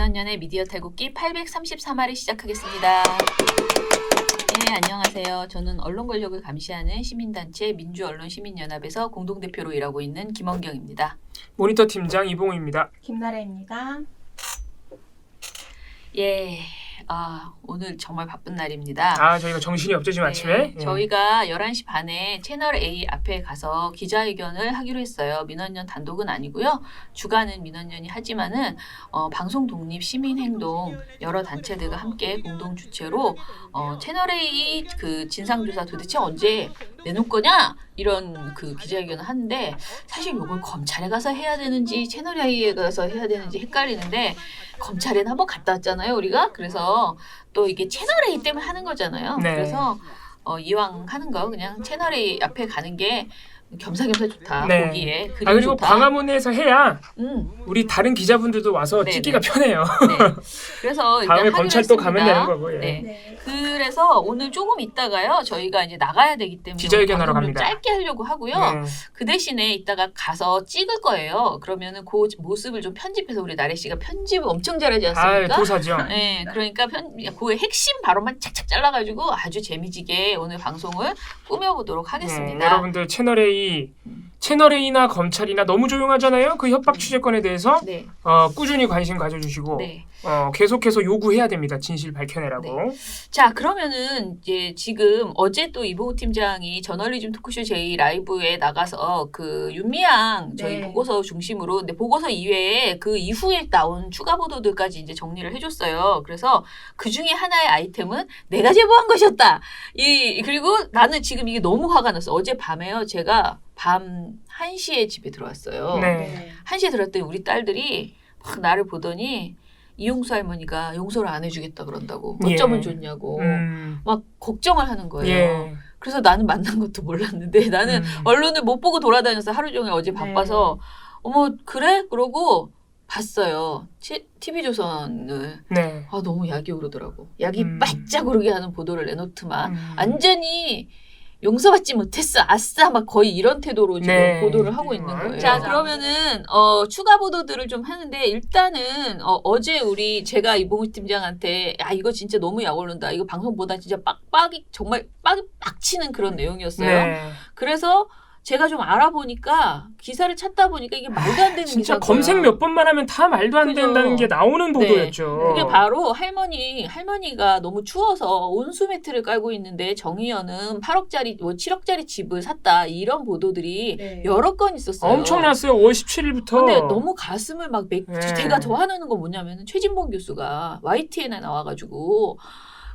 민원연의 미디어 탈곡기 833화를 시작하겠습니다. 네, 안녕하세요. 저는 언론 권력을 감시하는 시민단체 민주언론시민연합에서 공동대표로 일하고 있는 김원경입니다. 모니터 팀장 이봉우입니다. 김나래입니다. 예, 오늘 정말 바쁜 날입니다. 저희가 정신이 없죠 지금 아침에. 저희가 11시 반에 채널A 앞에 가서 기자회견을 하기로 했어요. 민원연 단독은 아니고요. 주간은 민원연이 하지만은 방송 독립 시민행동 여러 단체들과 함께 공동 주최로 채널A 그 진상조사 도대체 언제 내놓을 거냐 이런 그 기자회견을 하는데 사실 이걸 검찰에 가서 해야 되는지 채널A에 가서 해야 되는지 헷갈리는데 검찰에는 한번 갔다 왔잖아요 우리가. 그래서 또 이게 채널A 때문에 하는 거잖아요. 네. 그래서 이왕 하는 거 그냥 채널A 앞에 가는 게 겸사겸사 좋다. 네. 보기에 그림 그리고 좋다. 광화문에서 해야 음, 우리 다른 기자분들도 와서 네, 찍기가 네. 편해요. 네. 그래서 일단 다음에 하기로 검찰 또 했습니다. 가면 되는 거고. 예. 네. 네. 그래서 오늘 조금 있다가요. 저희가 이제 나가야 되기 때문에 기자회견하러 방송 좀 갑니다. 짧게 하려고 하고요. 네. 그 대신에 이따가 가서 찍을 거예요. 그러면은 그 모습을 좀 편집해서 우리 나래 씨가 편집을 엄청 잘하지 않습니까? 도사죠. 네, 그러니까 그 핵심 발언만 착착 잘라가지고 아주 재미지게 오늘 방송을 꾸며보도록 하겠습니다. 여러분들 채널A나 검찰이나 너무 조용하잖아요. 그 협박 취재권에 대해서 네, 꾸준히 관심 가져주시고 네. 계속해서 요구해야 됩니다. 진실 밝혀내라고. 자, 그러면은 이제 지금 어제 또 이봉우 팀장이 저널리즘 토크쇼 제2 라이브에 나가서 그 윤미향 저희 네. 보고서 중심으로 근데 보고서 이외에 그 이후에 나온 추가 보도들까지 이제 정리를 해줬어요. 그래서 그 중에 하나의 아이템은 내가 제보한 것이었다. 그리고 나는 지금 이게 너무 화가 났어. 어제 밤에요. 제가 밤 1시에 집에 들어왔어요. 네. 1시에 들어왔더니 우리 딸들이 막 나를 보더니 이용수 할머니가 용서를 안 해주겠다 그런다고. 어쩌면 예. 좋냐고. 음, 막 걱정을 하는 거예요. 예. 그래서 나는 만난 것도 몰랐는데 나는 언론을 못 보고 돌아다녀서 하루 종일 어제 바빠서 어머 그래? 그러고 봤어요. TV조선을. 네. 너무 약이 오르더라고. 약이 바짝 오르게 하는 보도를 내놓더만 음. 완전히 용서받지 못했어. 아싸 막 거의 이런 태도로 지금 네. 보도를 하고 있는 거예요. 자, 그러면은 추가 보도들을 좀 하는데 일단은 어제 제가 이봉우 팀장한테 이거 진짜 너무 약 오른다. 이거 방송보다 진짜 빡빡이 정말 빡이 빡치는 그런 내용이었어요. 네. 그래서 제가 좀 알아보니까 기사를 찾다 보니까 이게 말도 안 되는 진짜 기사고요. 검색 몇 번만 하면 다 말도 안 그죠. 된다는 게 나오는 보도였죠. 그게 바로 할머니가 너무 추워서 온수 매트를 깔고 있는데 정의연은 8억짜리 7억짜리 집을 샀다 이런 보도들이 네. 여러 건 있었어요. 엄청났어요. 5월 17일부터. 근데 너무 가슴을 막 네. 제가 더 화나는 건 뭐냐면 최진봉 교수가 YTN에 나와가지고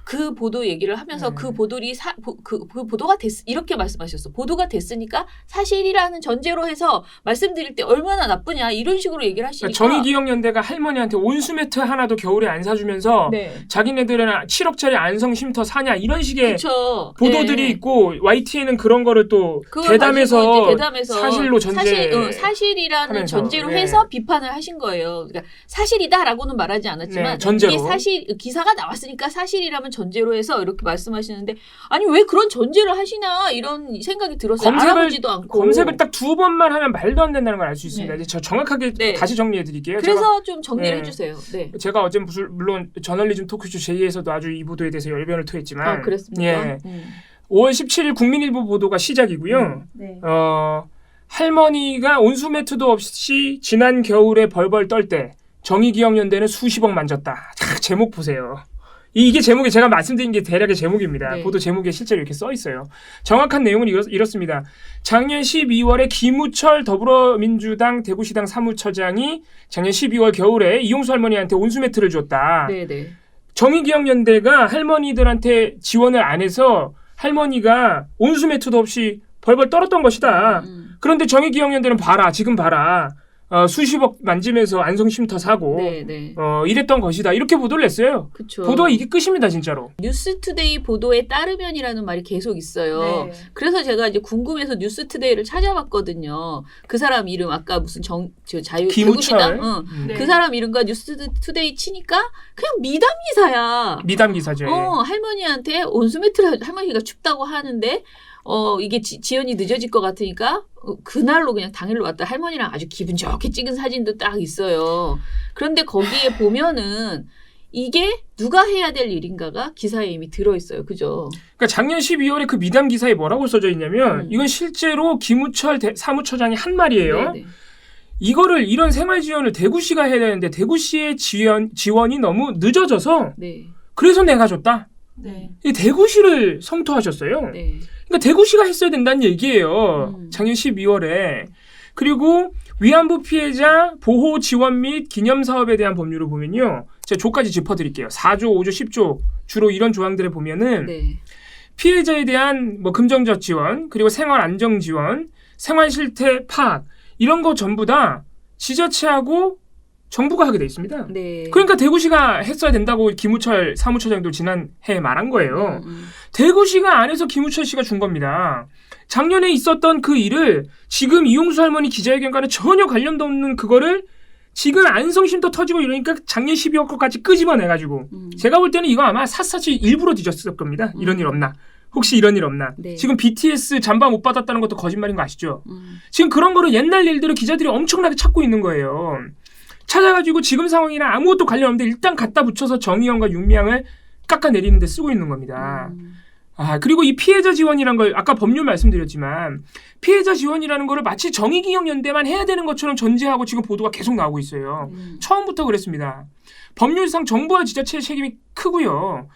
그 보도 얘기를 하면서 그 보도가 이렇게 말씀하셨어. 보도가 됐으니까 사실이라는 전제로 해서 말씀드릴 때 얼마나 나쁘냐 이런 식으로 얘기를 하시니까 정의기억연대가 할머니한테 온수매트 하나도 겨울에 안 사주면서 네. 자기네들은 7억짜리 안성 쉼터 사냐 이런 식의 그쵸. 보도들이 네. 있고 YTN은 그런 거를 또 그걸 가지고 이제 대담해서 사실로 사실이라는 하면서, 전제로 네. 해서 비판을 하신 거예요. 그러니까 사실이다라고는 말하지 않았지만 네, 전제로. 이게 기사가 나왔으니까 사실이라면 전제로 해서 이렇게 말씀하시는데 아니 왜 그런 전제를 하시나 이런 생각이 들었어요. 알아보지도 않고. 검색을 딱 2번만 하면 말도 안 된다는 걸 알 수 있습니다. 네. 이제 저 정확하게 네. 다시 정리해 드릴게요. 그래서 좀 정리를 네. 해주세요. 네. 제가 어제 물론 저널리즘 토크쇼 제2에서도 아주 이 보도에 대해서 열변을 토했지만 그랬습니까? 예. 5월 17일 국민일보 보도가 시작이고요. 네. 할머니가 온수매트도 없이 지난 겨울에 벌벌 떨 때 정의기억연대는 수십억 만졌다. 자, 제목 보세요. 이게 제목이 제가 말씀드린 게 대략의 제목입니다. 네. 보도 제목에 실제로 이렇게 써 있어요. 정확한 내용은 이렇습니다. 작년 12월에 김우철 더불어민주당 대구시당 사무처장이 작년 12월 겨울에 이용수 할머니한테 온수매트를 줬다. 네네. 정의기억연대가 할머니들한테 지원을 안 해서 할머니가 온수매트도 없이 벌벌 떨었던 것이다. 그런데 정의기억연대는 지금 봐라. 수십억 만지면서 안성쉼터 사고 네네. 이랬던 것이다. 이렇게 보도를 냈어요. 그쵸. 보도가 이게 끝입니다. 진짜로. 뉴스투데이 보도에 따르면이라는 말이 계속 있어요. 네. 그래서 제가 이제 궁금해서 뉴스투데이를 찾아봤거든요. 그 사람 이름 아까 무슨 자유 김우철. 대구시당? 네. 그 사람 이름과 뉴스투데이 치니까 그냥 미담 기사야. 미담 기사죠. 할머니한테 온수매트를 할머니가 춥다고 하는데 이게 지연이 늦어질 것 같으니까 그날로 그냥 당일로 왔다 할머니랑 아주 기분 좋게 찍은 사진도 딱 있어요. 그런데 거기에 보면은 이게 누가 해야 될 일인가가 기사에 이미 들어있어요. 그죠? 그러니까 작년 12월에 그 미담 기사에 뭐라고 써져 있냐면 이건 실제로 김우철 사무처장이 한 말이에요. 네네. 이거를 이런 생활 지원을 대구시가 해야 되는데 대구시의 지원이 너무 늦어져서 네. 그래서 내가 줬다. 네. 이 대구시를 성토하셨어요. 네. 그러니까 대구시가 했어야 된다는 얘기예요. 작년 12월에. 그리고 위안부 피해자 보호 지원 및 기념 사업에 대한 법률을 보면요. 제가 조까지 짚어드릴게요. 4조, 5조, 10조 주로 이런 조항들을 보면은 네. 피해자에 대한 뭐 금전적 지원, 그리고 생활 안정 지원, 생활 실태 파악 이런 거 전부 다 지자체하고 정부가 하게 돼 있습니다. 네. 그러니까 대구시가 했어야 된다고 김우철 사무처장도 지난해에 말한 거예요. 대구시가 안 해서 김우철 씨가 준 겁니다. 작년에 있었던 그 일을 지금 이용수 할머니 기자회견과는 전혀 관련도 없는 그거를 지금 안성심도 터지고 이러니까 작년 12월 것까지 끄집어내가지고 제가 볼 때는 이거 아마 샅샅이 일부러 뒤졌을 겁니다. 이런 일 없나? 혹시 이런 일 없나? 네. 지금 BTS 잠바 못 받았다는 것도 거짓말인 거 아시죠? 지금 그런 거를 옛날 일들을 기자들이 엄청나게 찾고 있는 거예요. 찾아가지고 지금 상황이랑 아무것도 관련 없는데 일단 갖다 붙여서 정의연과 윤미향을 깎아내리는 데 쓰고 있는 겁니다. 그리고 이 피해자 지원이라는 걸 아까 법률 말씀드렸지만 피해자 지원이라는 거를 마치 정의기억연대만 해야 되는 것처럼 전제하고 지금 보도가 계속 나오고 있어요. 처음부터 그랬습니다. 법률상 정부와 지자체의 책임이 크고요.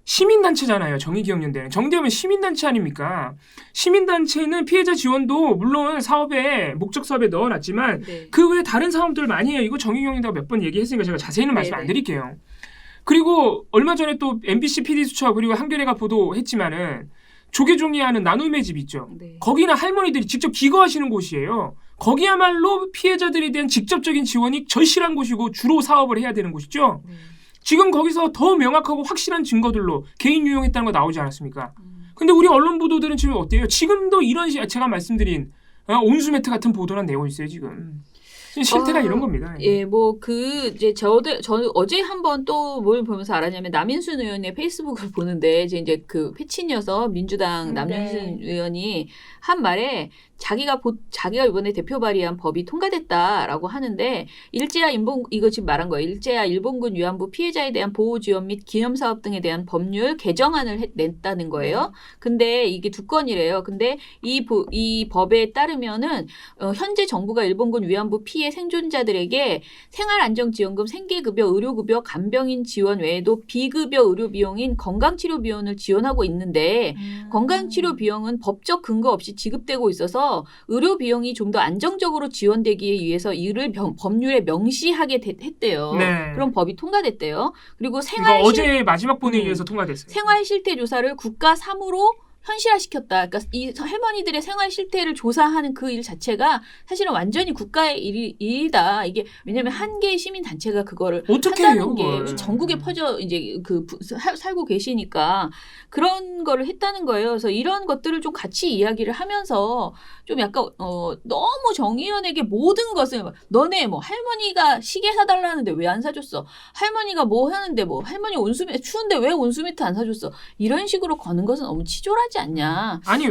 시민단체잖아요. 정의기억연대는. 정대하면 시민단체 아닙니까? 시민단체는 피해자 지원도 물론 사업에 목적 사업에 넣어놨지만 네. 그 외에 다른 사업들 많이 해요. 이거 정의기억연대가 몇 번 얘기했으니까 제가 자세히는 말씀 안 드릴게요. 그리고 얼마 전에 또 MBC PD수첩 그리고 한겨레가 보도했지만은 조계종이하는 나눔의 집 있죠. 네. 거기는 할머니들이 직접 기거하시는 곳이에요. 거기야말로 피해자들에 대한 직접적인 지원이 절실한 곳이고 주로 사업을 해야 되는 곳이죠. 지금 거기서 더 명확하고 확실한 증거들로 개인 유용했다는 거 나오지 않았습니까? 근데 우리 언론 보도들은 지금 어때요? 지금도 이런 제가 말씀드린 온수매트 같은 보도란 내용이 있어요 지금. 실태가 이런 겁니다. 예, 이제 저는 어제 한번 또 뭘 보면서 알았냐면 남인순 의원의 페이스북을 보는데 이제 그 패친이어서 민주당 남인순 의원이 한 말에 자기가 이번에 대표 발의한 법이 통과됐다라고 하는데 이거 지금 말한 거예요. 일제야 일본군 위안부 피해자에 대한 보호 지원 및 기념 사업 등에 대한 법률 개정안을 냈다는 거예요. 근데 이게 두 건이래요. 근데 이 법에 따르면은 현재 정부가 일본군 위안부 피해 생존자들에게 생활안정지원금, 생계급여, 의료급여, 간병인 지원 외에도 비급여 의료 비용인 건강치료 비용을 지원하고 있는데 건강치료 비용은 법적 근거 없이 지급되고 있어서 의료 비용이 좀 더 안정적으로 지원되기 위해서 이를 법률에 명시하게 했대요. 네. 그럼 법이 통과됐대요. 그리고 그러니까 어제 마지막 본회의에서 통과됐어요. 생활 실태 조사를 국가 사무로 현실화시켰다. 그러니까 이 할머니들의 생활 실태를 조사하는 그 일 자체가 사실은 완전히 국가의 일이다. 이게 왜냐하면 한 개의 시민 단체가 그거를 어떻게 한다는 해요, 게 그걸? 전국에 퍼져 이제 살고 계시니까 그런 거를 했다는 거예요. 그래서 이런 것들을 좀 같이 이야기를 하면서 좀 약간 너무 정의연에게 모든 것을 너네 뭐 할머니가 시계 사달라는데 왜 안 사줬어? 할머니가 뭐 하는데 뭐 할머니 온수매트 추운데 왜 온수매트 안 사줬어? 이런 식으로 거는 것은 너무 치졸하지 않냐. 아니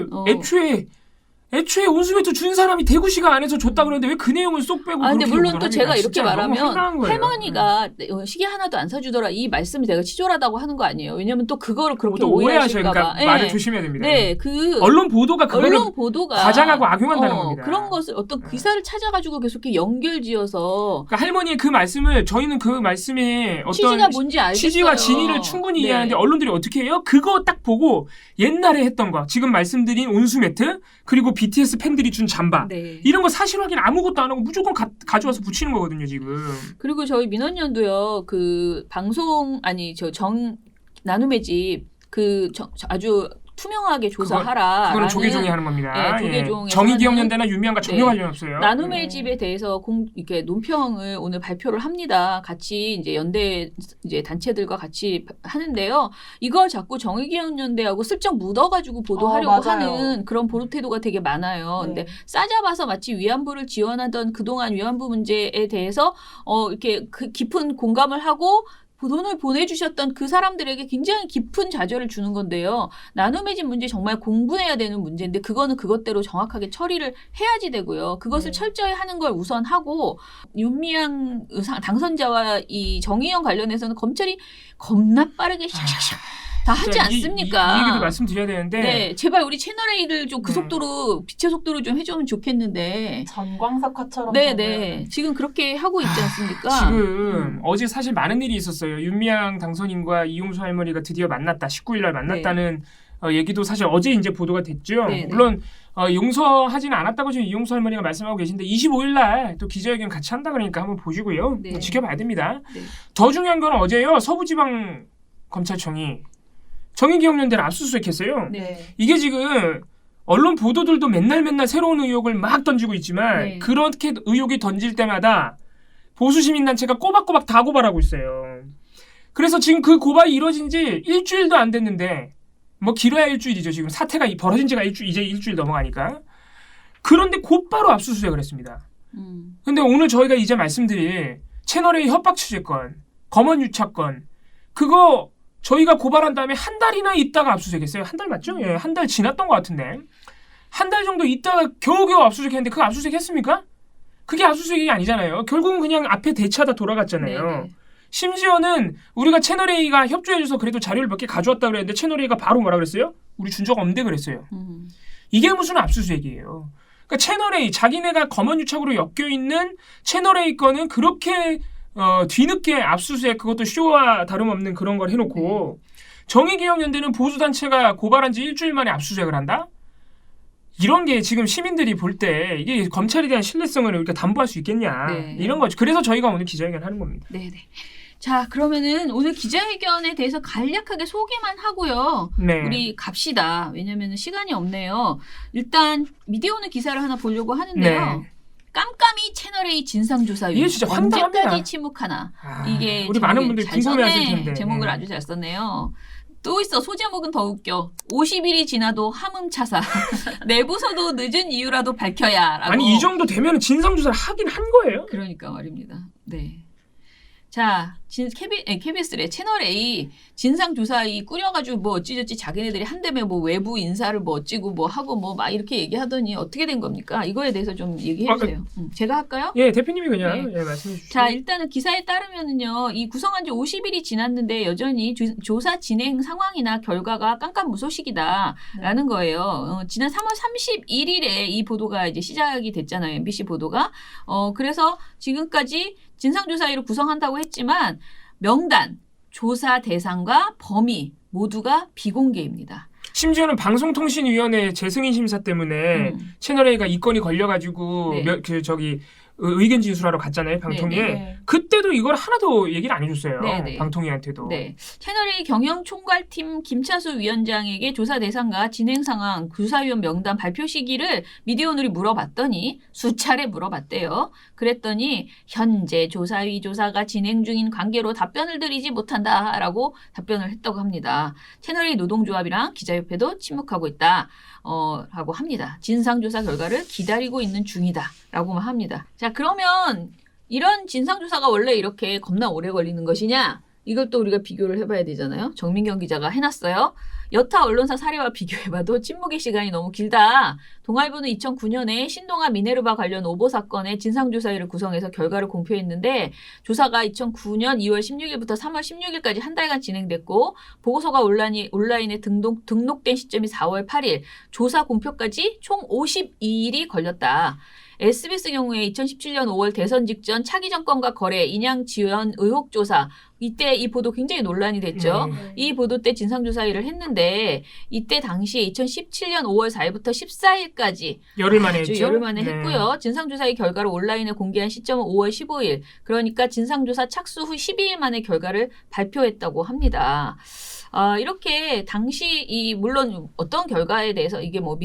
애초에 온수매트 준 사람이 대구시가 안 해서 줬다 그러는데 왜 그 내용을 쏙 빼고 근데 그렇게 물론 욕을 또 합니까? 제가 이렇게 진짜 너무 말하면 황당한 거예요. 할머니가 시계 하나도 안 사주더라 이 말씀이 내가 치졸하다고 하는 거 아니에요. 왜냐면 또 그거를 그렇게 또 오해하셔요. 오해하실까 봐. 그러니까 말을 조심해야 됩니다. 네, 언론 보도가 그거를 언론 보도가 과장하고 악용한다는 겁니다. 그런 것을 어떤 기사를 찾아가지고 계속 이렇게 연결지어서 그러니까 할머니의 그 말씀을 저희는 그 말씀의 어떤 취지가 뭔지 알겠어요. 취지와 진위를 충분히 이해하는데 언론들이 어떻게 해요? 그거 딱 보고 옛날에 했던 거 지금 말씀드린 온수매트 그리고 BTS 팬들이 준 잠바 네. 이런 거 사실 확인 아무것도 안 하고 무조건 가져와서 붙이는 거거든요 지금. 그리고 저희 민원연도요 그 방송 나눔의 집 아주 투명하게 조사하라. 그건 조계종이 하는 겁니다. 네, 조계종에서 정의기억연대나 윤미향과 전혀 네. 관련 없어요. 나눔의 집에 대해서 이렇게 논평을 오늘 발표를 합니다. 같이 이제 연대 이제 단체들과 같이 하는데요. 이걸 자꾸 정의기억연대하고 슬쩍 묻어가지고 보도하려고 맞아요. 하는 그런 보도 태도가 되게 많아요. 근데 싸잡아서 마치 위안부를 지원하던 그동안 위안부 문제에 대해서 이렇게 깊은 공감을 하고 돈을 보내주셨던 그 사람들에게 굉장히 깊은 좌절을 주는 건데요. 나눔해진 문제 정말 공부해야 되는 문제인데 그거는 그것대로 정확하게 처리를 해야지 되고요. 그것을 철저히 하는 걸 우선하고 윤미향 당선자와 이 정의연 관련해서는 검찰이 겁나 빠르게 샥샥샥 다 하지 진짜 않습니까? 이 얘기도 말씀드려야 되는데 네, 제발 우리 채널A를 좀 그 속도로 빛의 속도로 좀 해주면 좋겠는데. 전광석화처럼. 네. 지금 그렇게 하고 있지 않습니까? 지금 어제 사실 많은 일이 있었어요. 윤미향 당선인과 이용수 할머니가 드디어 만났다. 19일 날 만났다는 얘기도 사실 어제 이제 보도가 됐죠. 네. 물론 용서하지는 않았다고 지금 이용수 할머니가 말씀하고 계신데 25일 날 또 기자회견 같이 한다 그러니까 한번 보시고요. 네. 지켜봐야 됩니다. 네. 더 중요한 건 어제요. 서부지방 검찰청이 정의기억연대를 압수수색했어요. 네. 이게 지금 언론 보도들도 맨날 새로운 의혹을 막 던지고 있지만 네. 그렇게 의혹이 던질 때마다 보수시민단체가 꼬박꼬박 다 고발하고 있어요. 그래서 지금 그 고발이 이루어진 지 일주일도 안 됐는데 뭐 길어야 일주일이죠. 지금 사태가 벌어진 지가 이제 일주일 넘어가니까. 그런데 곧바로 압수수색을 했습니다. 근데 오늘 저희가 이제 말씀드릴 채널A 협박 취재건, 검언 유착건 그거 저희가 고발한 다음에 한 달이나 있다가 압수수색했어요. 한 달 맞죠? 예, 한 달 지났던 것 같은데 한 달 정도 있다가 겨우겨우 압수수색했는데 그 압수수색했습니까? 그게 압수수색이 아니잖아요. 결국은 그냥 앞에 대차다 돌아갔잖아요. 네네. 심지어는 우리가 채널A가 협조해줘서 그래도 자료를 몇 개 가져왔다 그랬는데 채널A가 바로 뭐라 그랬어요? 우리 준 적 없는데 그랬어요. 이게 무슨 압수수색이에요. 그러니까 채널A 자기네가 검언유착으로 엮여있는 채널A 거는 그렇게 뒤늦게 압수수색 그것도 쇼와 다름없는 그런 걸 해놓고 정의기억연대는 보수단체가 고발한 지 일주일 만에 압수수색을 한다? 이런 게 지금 시민들이 볼 때 이게 검찰에 대한 신뢰성을 우리가 담보할 수 있겠냐 네. 이런 거죠. 그래서 저희가 오늘 기자회견 하는 겁니다. 네네. 자, 그러면은 오늘 기자회견에 대해서 간략하게 소개만 하고요. 네. 우리 갑시다. 왜냐면 시간이 없네요. 일단 미디어오늘 기사를 하나 보려고 하는데요. 네. 깜깜이 채널A 진상조사위 이게 진짜 황당합니다. 언제까지 침묵하나. 이게 우리 많은 분들이 잘 궁금해하실 썼네. 텐데 제목을 아주 잘 썼네요. 또 있어. 소제목은 더 웃겨. 50일이 지나도 함흥차사. 내부서도 늦은 이유라도 밝혀야. 라고. 아니 이 정도 되면 진상조사를 하긴 한 거예요. 그러니까 말입니다. 네. 자, KBS래 채널A 진상조사위 꾸려가지고 뭐 어찌저찌 자기네들이 한다며 뭐 외부 인사를 뭐 어찌고 뭐 하고 뭐 막 이렇게 얘기하더니 어떻게 된 겁니까? 이거에 대해서 좀 얘기해 주세요. 제가 할까요? 예, 대표님이 그냥 네. 예, 말씀해 주시죠. 자, 일단은 기사에 따르면은요, 이 구성한 지 50일이 지났는데 여전히 조사 진행 상황이나 결과가 깜깜무소식이다라는 거예요. 지난 3월 31일에 이 보도가 이제 시작이 됐잖아요. MBC 보도가. 그래서 지금까지 진상조사위를 구성한다고 했지만 명단, 조사 대상과 범위 모두가 비공개입니다. 심지어는 방송통신위원회 재승인 심사 때문에 채널A가 이 건이 걸려가지고 네. 의견 진술하러 갔잖아요. 방통위에. 네. 그때도 이걸 하나도 얘기를 안 해줬어요. 네. 방통위한테도. 네. 채널A 경영총괄팀 김차수 위원장에게 조사 대상과 진행 상황, 조사위원 명단 발표 시기를 미디어오늘이 물어봤더니 수차례 물어봤대요. 그랬더니 현재 조사위 조사가 진행 중인 관계로 답변을 드리지 못한다라고 답변을 했다고 합니다. 채널A 노동조합이랑 기자협회도 침묵하고 있다. 라고 합니다. 진상조사 결과를 기다리고 있는 중이다라고만 합니다. 자, 그러면 이런 진상조사가 원래 이렇게 겁나 오래 걸리는 것이냐? 이것도 우리가 비교를 해봐야 되잖아요. 정민경 기자가 해놨어요. 여타 언론사 사례와 비교해봐도 침묵의 시간이 너무 길다. 동아일보는 2009년에 신동아 미네르바 관련 오보 사건의 진상조사위를 구성해서 결과를 공표했는데 조사가 2009년 2월 16일부터 3월 16일까지 한 달간 진행됐고 보고서가 온라인에 등록된 시점이 4월 8일, 조사 공표까지 총 52일이 걸렸다. SBS 경우에 2017년 5월 대선 직전 차기 정권과 거래, 인양 지원 의혹 조사, 이때 이 보도 굉장히 논란이 됐죠. 네. 이 보도 때 진상조사위를 했는데 이때 당시에 2017년 5월 4일부터 14일까지 열흘 만에 아주 했죠. 열흘 만에 네. 했고요. 진상조사위 결과를 온라인에 공개한 시점은 5월 15일. 그러니까 진상조사 착수 후 12일 만에 결과를 발표했다고 합니다. 이렇게 당시 물론 어떤 결과에 대해서 이게 뭐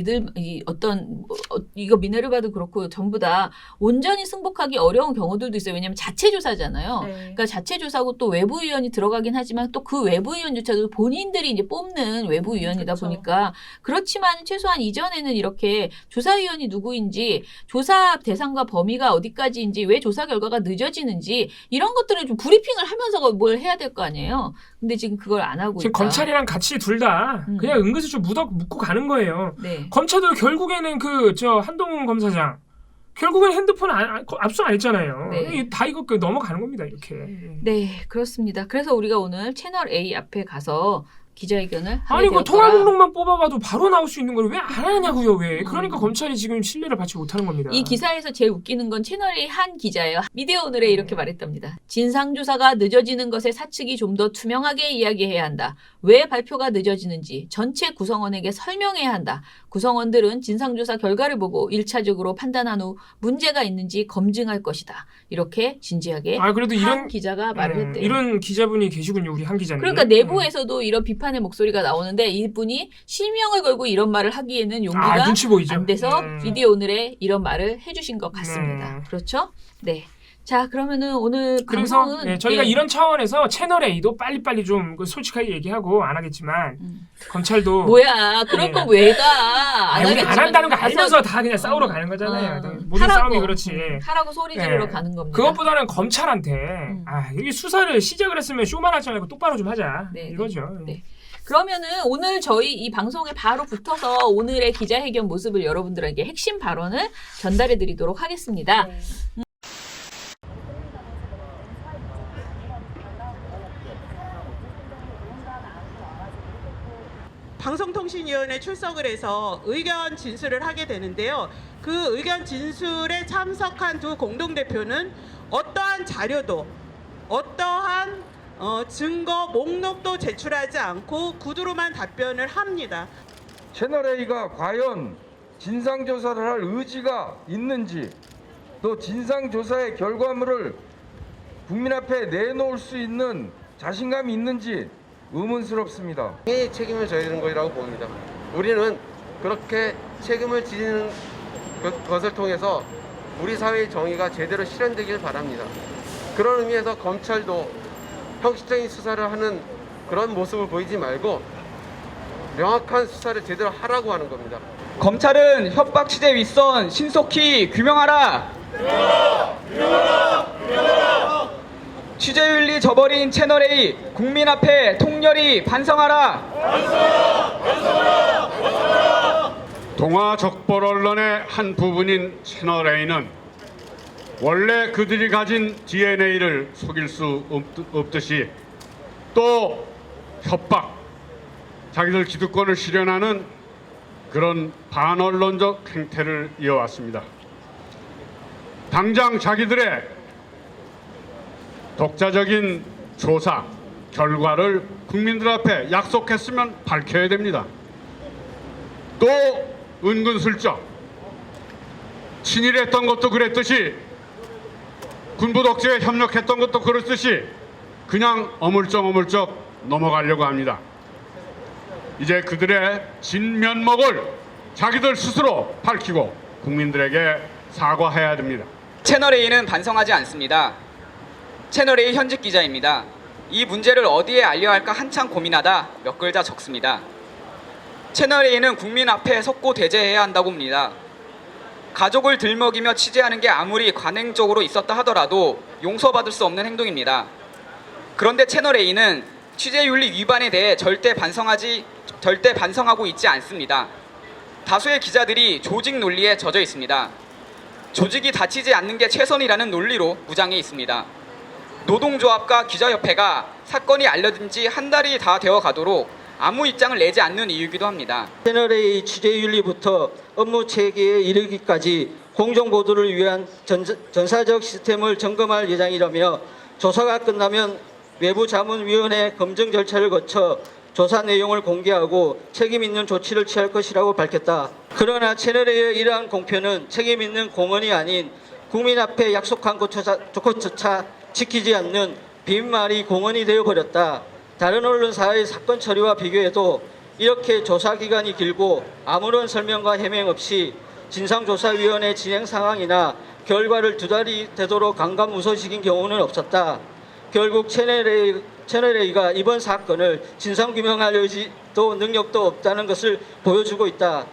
이거 미네르바도 그렇고 전부 다 온전히 승복하기 어려운 경우들도 있어요. 왜냐하면 자체 조사잖아요. 네. 그러니까 자체 조사고 또 외부위원이 들어가긴 하지만 또 그 외부위원조차도 본인들이 이제 뽑는 외부위원이다 그렇죠. 보니까 그렇지만 최소한 이전에는 이렇게 조사위원이 누구인지 조사 대상과 범위가 어디까지인지 왜 조사 결과가 늦어지는지 이런 것들을 좀 브리핑을 하면서 뭘 해야 될 거 아니에요. 근데 지금 그걸 안 하고 지금 있다. 검찰이랑 같이 둘 다 그냥 은근슬쩍 묶고 가는 거예요. 네. 검찰도 결국에는 한동훈 검사장 결국엔 핸드폰 압수 안 했잖아요. 네. 다 이거 넘어가는 겁니다. 이렇게. 네, 그렇습니다. 그래서 우리가 오늘 채널 A 앞에 가서 기자회견을 하게 아니 그 되었더라. 통화 목록만 뽑아봐도 바로 나올 수 있는 걸 왜 안 하냐고요. 왜? 그러니까 검찰이 지금 신뢰를 받지 못하는 겁니다. 이 기사에서 제일 웃기는 건 채널의 한 기자예요. 미디어 오늘에 이렇게 말했답니다. 진상조사가 늦어지는 것에 사측이 좀 더 투명하게 이야기해야 한다. 왜 발표가 늦어지는지 전체 구성원에게 설명해야 한다. 구성원들은 진상조사 결과를 보고 1차적으로 판단한 후 문제가 있는지 검증할 것이다. 이렇게 진지하게 그래도 한 기자가 말을 했대요. 이런 기자분이 계시군요. 우리 한 기자님. 그러니까 내부에서도 이런 비판의 목소리가 나오는데 이분이 실명을 걸고 이런 말을 하기에는 용기가 눈치 보이죠. 안 돼서 미디어 오늘에 이런 말을 해주신 것 같습니다. 네. 그렇죠? 네. 자, 그러면은 오늘 그래서 방송은 저희가 이런 차원에서 채널 A도 빨리빨리 좀 솔직하게 얘기하고 안 하겠지만 검찰도 뭐야? 그런 거 왜 가? 우리 안 한다는 거 가서 알면서 다 그냥 싸우러 가는 거잖아요. 모든 하라고. 싸움이 그렇지. 하라고 소리 지르러 네. 가는 겁니다. 그것보다는 검찰한테 여기 수사를 시작을 했으면 쇼만 하지 말고 똑바로 좀 하자. 네, 이거죠. 네. 그러면은 오늘 저희 이 방송에 바로 붙어서 오늘의 기자회견 모습을 여러분들에게 핵심 발언을 전달해 드리도록 하겠습니다. 네. 방송통신위원회 출석을 해서 의견 진술을 하게 되는데요. 그 의견 진술에 참석한 두 공동대표는 어떠한 자료도 어떠한 증거 목록도 제출하지 않고 구두로만 답변을 합니다. 채널A가 과연 진상조사를 할 의지가 있는지 또 진상조사의 결과물을 국민 앞에 내놓을 수 있는 자신감이 있는지 의문스럽습니다. 당연히 책임을 져야 되는 것이라고 봅니다. 우리는 그렇게 책임을 지는 것을 통해서 우리 사회의 정의가 제대로 실현되길 바랍니다. 그런 의미에서 검찰도 형식적인 수사를 하는 그런 모습을 보이지 말고 명확한 수사를 제대로 하라고 하는 겁니다. 검찰은 협박 취재 윗선 신속히 규명하라. 취재윤리 저버린 채널A 국민 앞에 통렬히 반성하라. 동아 적벌 언론의 한 부분인 채널A는 원래 그들이 가진 DNA를 속일 수 없듯이 또 협박, 자기들 기득권을 실현하는 그런 반언론적 행태를 이어왔습니다. 당장 자기들의 독자적인 조사 결과를 국민들 앞에 약속했으면 밝혀야 됩니다. 또 은근슬쩍 친일했던 것도 그랬듯이 군부 독재에 협력했던 것도 그렇듯이 그냥 어물쩍 넘어가려고 합니다. 이제 그들의 진면목을 자기들 스스로 밝히고 국민들에게 사과해야 됩니다. 채널A는 반성하지 않습니다. 채널A 현직 기자입니다. 이 문제를 어디에 알려야 할까 한참 고민하다 몇 글자 적습니다. 채널A는 국민 앞에 속고 대제해야 한다고 봅니다. 가족을 들먹이며 취재하는 게 아무리 관행적으로 있었다 하더라도 용서받을 수 없는 행동입니다. 그런데 채널A는 취재윤리 위반에 대해 절대 반성하고 있지 않습니다. 다수의 기자들이 조직 논리에 젖어 있습니다. 조직이 다치지 않는 게 최선이라는 논리로 무장해 있습니다. 노동조합과 기자협회가 사건이 알려진 지 한 달이 다 되어 가도록 아무 입장을 내지 않는 이유이기도 합니다. 채널A 취재윤리부터 업무 체계에 이르기까지 공정보도를 위한 전사적 시스템을 점검할 예정이라며 조사가 끝나면 외부자문위원회 검증 절차를 거쳐 조사 내용을 공개하고 책임 있는 조치를 취할 것이라고 밝혔다. 그러나 채널A의 이러한 공표는 책임 있는 공언이 아닌 국민 앞에 약속한 것조차 지키지 않는 빈말이 공언이 되어버렸다. 다른 언론사의 사건 처리와 비교해도 이렇게 조사 기간이 길고 아무런 설명과 해명 없이 진상조사위원회 진행 상황이나 결과를 2달이 되도록 강간무소식인 경우는 없었다. 결국 채널A가 이번 사건을 진상규명할 의지도 능력도 없다는 것을 보여주고 있다.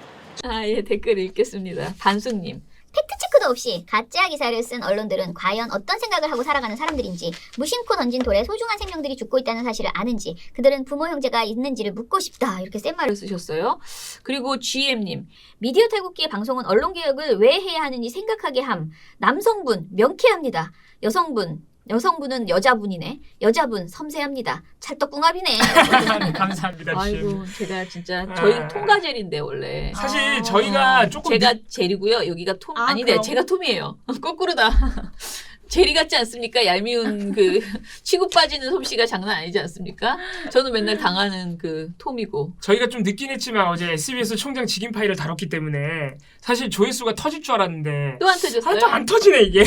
예, 댓글 읽겠습니다. 반숙님. 팩트체크도 없이 가짜 기사를 쓴 언론들은 과연 어떤 생각을 하고 살아가는 사람들인지, 무심코 던진 돌에 소중한 생명들이 죽고 있다는 사실을 아는지, 그들은 부모 형제가 있는지를 묻고 싶다. 이렇게 센 말을 쓰셨어요. 그리고 GM님. 미디어 탈국기의 방송은 언론개혁을 왜 해야 하는지 생각하게 함. 남성분 명쾌합니다. 여성분은 여자분이네. 여자분 섬세합니다. 찰떡궁합이네. 감사합니다. 아이고, 제가 진짜 저희 톰과젤인데 원래. 사실 저희가 조금 제가 젤이고요. 여기가 톰 아니네. 그럼. 제가 톰이에요. 거꾸로다. 젤이 같지 않습니까? 얄미운 그 치고 빠지는 솜씨가 장난 아니지 않습니까? 저는 맨날 당하는 그 톰이고. 저희가 좀 늦긴 했지만 어제 SBS 총장 직인 파일을 다뤘기 때문에 사실 조회수가 터질 줄 알았는데 또 안 터졌어요? 안 터지네 이게.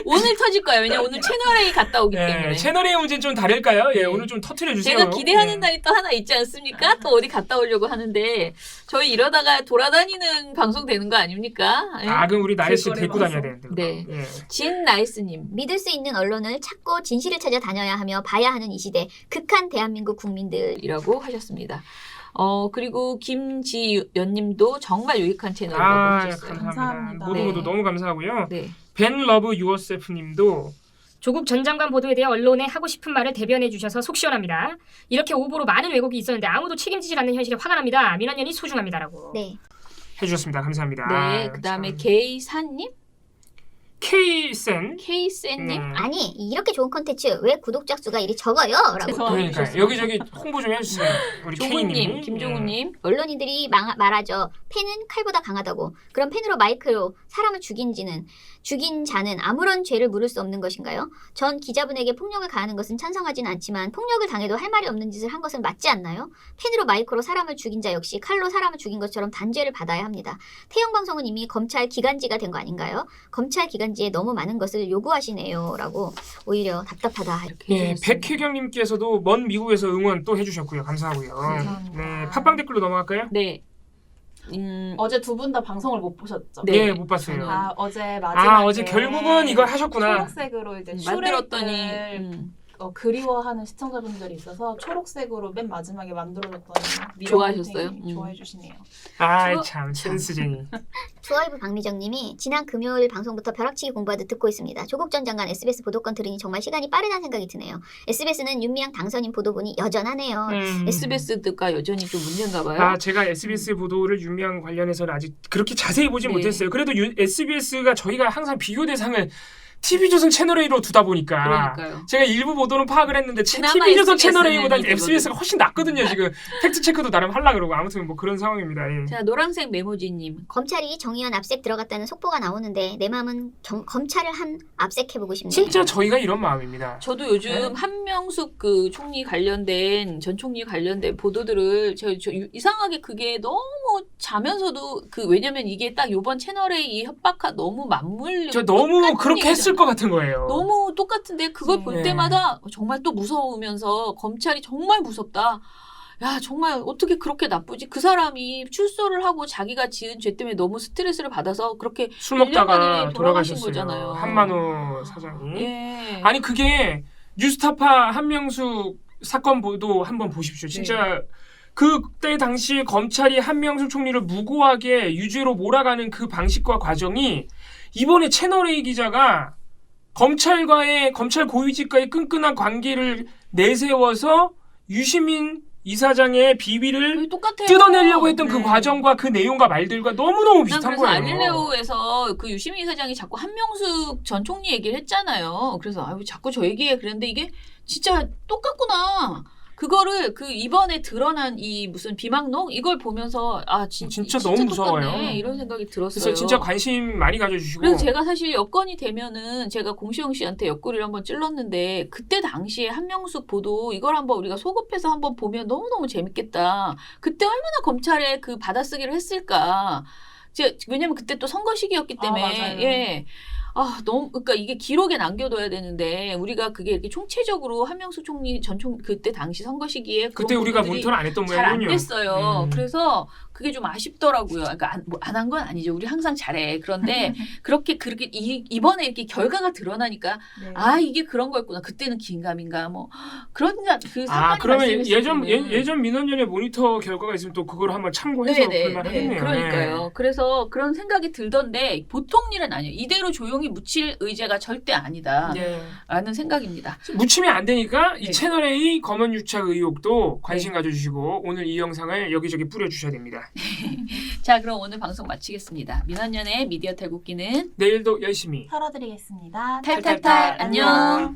오늘 터질 거예요. 왜냐면 오늘 채널A 갔다 오기 때문에. 채널의 문제는 좀 다를까요? 예, 네. 오늘 좀 터트려 주세요. 제가 기대하는 날이 또 하나 있지 않습니까? 또 어디 갔다 오려고 하는데 저희 이러다가 돌아다니는 방송 되는 거 아닙니까? 예. 그럼 우리 나혜 씨 길거리 데리고 다녀야 되는데. 네. 예. 진나이스님. 믿을 수 있는 언론을 찾고 진실을 찾아 다녀야 하며 봐야 하는 이 시대, 극한 대한민국 국민들. 이라고 하셨습니다. 그리고 김지연님도 정말 유익한 채널이라고 하셨어요. 감사합니다. 모두 네. 너무 감사하고요. 네. 벤 러브 유어셀프님도 조국 전 장관 보도에 대해 언론에 하고 싶은 말을 대변해 주셔서 속 시원합니다. 이렇게 오보로 많은 왜곡이 있었는데 아무도 책임지질 않는 현실에 화가 납니다. 민원연이 소중합니다라고. 네. 해주셨습니다. 감사합니다. 네. 그다음에 게이사님, K센. 케이센님. 아니, 이렇게 좋은 콘텐츠 왜 구독자 수가 이리 적어요? 라고. 그러니까 여기저기 홍보 좀 해주세요. 우리 종우님, K님. 김종우님. 언론인들이 말하죠. 펜은 칼보다 강하다고. 그럼 펜으로 마이크로 사람을 죽인 자는 아무런 죄를 물을 수 없는 것인가요? 전 기자분에게 폭력을 가하는 것은 찬성하지는 않지만 폭력을 당해도 할 말이 없는 짓을 한 것은 맞지 않나요? 펜으로 마이크로 사람을 죽인 자 역시 칼로 사람을 죽인 것처럼 단죄를 받아야 합니다. 태영방송은 이미 검찰 기간지가 된 거 아닌가요? 검찰 기간지에 너무 많은 것을 요구하시네요. 라고 오히려 답답하다. 이렇게 예, 해주셨습니다. 백혜경님께서도 먼 미국에서 응원 또 해주셨고요. 감사하고요. 감사합니다. 네, 팟빵 댓글로 넘어갈까요? 네. 어제 두 분 다 방송을 못 보셨죠? 네. 네, 못 봤어요. 어제 마지막에 어제 결국은 이걸 하셨구나. 초록색으로 이제 만들었더니 슈렉을 그리워하는 시청자분들이 있어서 초록색으로 맨 마지막에 만들어줬더니 좋아하셨어요? 좋아해 주시네요. 참 센스쟁이. 투어이브 박미정님이 지난 금요일 방송부터 벼락치기 공부하듯 듣고 있습니다. 조국 전 장관 SBS 보도권 들으니 정말 시간이 빠르다는 생각이 드네요. SBS는 윤미향 당선인 보도본이 여전하네요. SBS가 여전히 좀 문제인가 봐요. 제가 SBS 보도를 윤미향 관련해서는 아직 그렇게 자세히 보진 네. 못했어요. 그래도 SBS가 저희가 항상 비교 대상을 TV조선 채널A로 두다 보니까 그러니까요. 제가 일부 보도는 파악을 했는데 그나마 TV조선 SBS는 채널A보다 이거거든요. SBS가 훨씬 낫거든요. 지금 팩트체크도 나름 하려고 그러고 아무튼 뭐 그런 상황입니다. 예. 자, 노란색 메모지님. 검찰이 정의연 압색 들어갔다는 속보가 나오는데 내 마음은 검찰을 한 압색해보고 싶네요. 진짜 저희가 이런 마음입니다. 저도 요즘 네? 한명숙 그 총리 관련된 전 총리 관련된 보도들을 저 이상하게 그게 너무 자면서도 왜냐면 이게 딱 요번 채널의 이 협박과 너무 맞물리고 저 너무 똑같은 그렇게 얘기잖아요. 했을 것 같은 거예요. 너무 똑같은데 그걸 네. 볼 때마다 정말 또 무서우면서 검찰이 정말 무섭다. 야, 정말 어떻게 그렇게 나쁘지? 그 사람이 출소를 하고 자기가 지은 죄 때문에 너무 스트레스를 받아서 그렇게 술 1년 먹다가 만에 돌아가신 돌아가셨어요. 거잖아요. 한만호 사장이. 예. 아니 그게 뉴스타파 한명숙 사건 보도 한번 보십시오. 진짜 그때 당시 검찰이 한명숙 총리를 무고하게 유죄로 몰아가는 그 방식과 과정이 이번에 채널A 기자가 검찰 고위직과의 끈끈한 관계를 내세워서 유시민 이사장의 비위를 똑같아요. 뜯어내려고 했던 네. 그 과정과 그 내용과 말들과 너무너무 난 비슷한 그래서 거예요. 알릴레오에서 그 유시민 이사장이 자꾸 한명숙 전 총리 얘기를 했잖아요. 그래서 자꾸 저 얘기해. 그랬는데 이게 진짜 똑같구나. 그거를 이번에 드러난 이 무슨 비망록 이걸 보면서 진짜 너무 무서워요. 똑같네, 이런 생각이 들었어요. 그래서 진짜 관심 많이 가져주시고. 그래서 제가 사실 여건이 되면은 제가 공시영 씨한테 옆구리를 한번 찔렀는데 그때 당시에 한명숙 보도 이걸 한번 우리가 소급해서 한번 보면 너무너무 재밌겠다. 그때 얼마나 검찰에 그 받아쓰기를 했을까. 왜냐면 그때 또 선거 시기였기 때문에 맞아요. 예. 너무 그러니까 이게 기록에 남겨둬야 되는데 우리가 그게 이렇게 총체적으로 한명숙 총리 그때 당시 선거 시기에 그때 우리가 모니터를 안 했던 잘 안 모양이군요. 됐어요. 그래서 그게 좀 아쉽더라고요. 그러니까 안 한 건 아니죠. 우리 항상 잘해. 그런데 그렇게 이번에 이렇게 결과가 드러나니까 네. 이게 그런 거였구나. 그때는 긴가민가 뭐 그런 그 사건이 그러면 발생했을 때는 예전 민원연의 모니터 결과가 있으면 또 그걸 한번 참고해서 볼만하겠네요. 그러니까요. 그래서 그런 생각이 들던데 보통 일은 아니에요. 이대로 조용히 묻힐 의제가 절대 아니다. 네. 라는 생각입니다. 묻히면 안 되니까 이 네. 채널A 검언 유착 의혹도 관심 가져주시고 오늘 이 영상을 여기저기 뿌려주셔야 됩니다. 자, 그럼 오늘 방송 마치겠습니다. 민원연의 미디어 탈곡기는 내일도 열심히 털어드리겠습니다. 탈탈탈 안녕.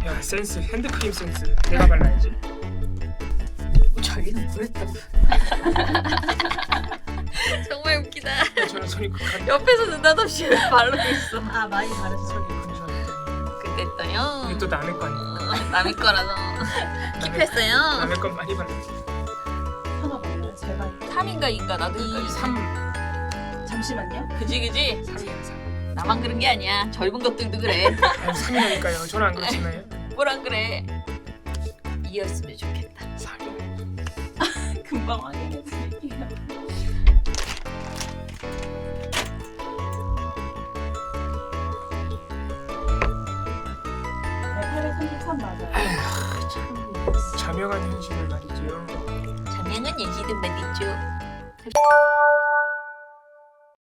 야 센스 핸드크림 센스 내가 발라야지. 자기는 그랬다고. 정말 웃기다. 저는 손이 극한. 옆에서 느닷없이 바르고 있어. 아 많이 다르죠. 그때 또요. 이게 또 남의 거 아니야. 남의 거라서 킵했어요. 남의 건 많이 발라. 하나 볼래요? 제발. 3인가 2인가 나도 3 잠시만요. 그지 3이야 3. 나만 그런 게 아니야. 젊은 것들도 그래. 아니 3이라니까요. 저는 안 그렇잖아요. 뭐라 그래. 이었으면 좋겠다. 3. 금방 하겠네. 네, 833 맞아요. 자명한 현실을 말이죠. 자명한 예시든 말이죠.